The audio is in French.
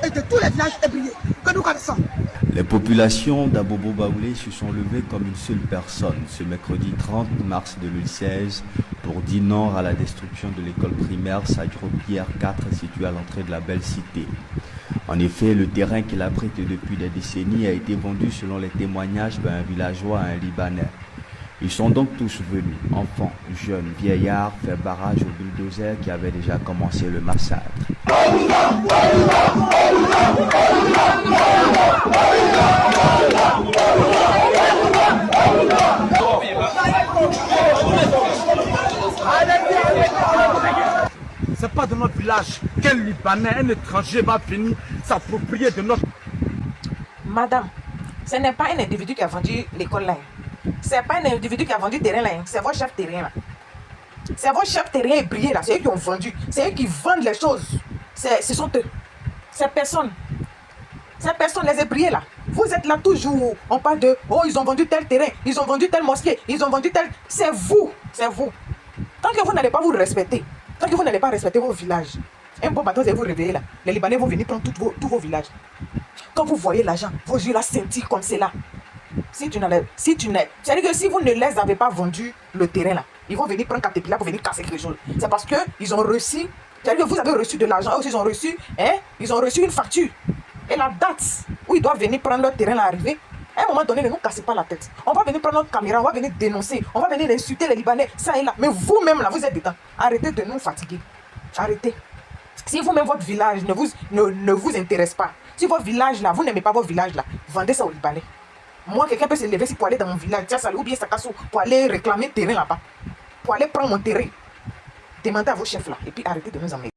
et de tous les villages ébriés que nous connaissons. Les populations d'Abobo Baoulé se sont levées comme une seule personne ce mercredi 30 mars 2016 pour dire non à la destruction de l'école primaire Sadjo Pierre 4 située à l'entrée de la belle cité. En effet, le terrain qu'il abrite depuis des décennies a été vendu selon les témoignages d'un villageois à un Libanais. Ils sont donc tous venus, enfants, jeunes, vieillards, faire barrage au bulldozer qui avait déjà commencé le massacre. C'est pas de notre village qu'un Libanais, un étranger va venir s'approprier de notre... Madame, ce n'est pas un individu qui a vendu l'école là. C'est pas un individu qui a vendu le terrain là. C'est votre chef terrain là. C'est votre chef terrain ébrié là. C'est eux qui ont vendu. C'est eux qui vendent les choses. Ce sont eux. Ces personnes, les ébriés là. Vous êtes là toujours. On parle de, oh, ils ont vendu tel terrain. Ils ont vendu telle mosquée. Ils ont vendu tel... C'est vous. C'est vous. Tant que vous n'allez pas vous respecter, tant que vous n'allez pas respecter vos villages, un bon matin, vous allez vous réveiller là. Les Libanais vont venir prendre tous vos villages. Quand vous voyez l'argent, vos yeux là scintillent comme c'est là. C'est-à-dire que si vous ne les avez pas vendu le terrain là, ils vont venir prendre Caterpillar pour venir casser quelque chose. C'est parce que ils ont reçu, c'est-à-dire que vous avez reçu de l'argent, ils ont reçu une facture. Et la date où ils doivent venir prendre leur terrain là arriver, à un moment donné, ne nous cassez pas la tête. On va venir prendre notre caméra, on va venir dénoncer, on va venir insulter les Libanais, ça et là. Mais vous-même là, vous êtes dedans. Arrêtez de nous fatiguer. Arrêtez. Si vous-même votre village ne vous intéresse pas, si votre village là, vous n'aimez pas votre village là, vendez ça aux Libanais. Moi, quelqu'un peut se lever pour aller dans mon village, ou bien Sakasso, pour aller réclamer terrain là-bas, pour aller prendre mon terrain. Demandez à vos chefs là, et puis arrêtez de nous emmener.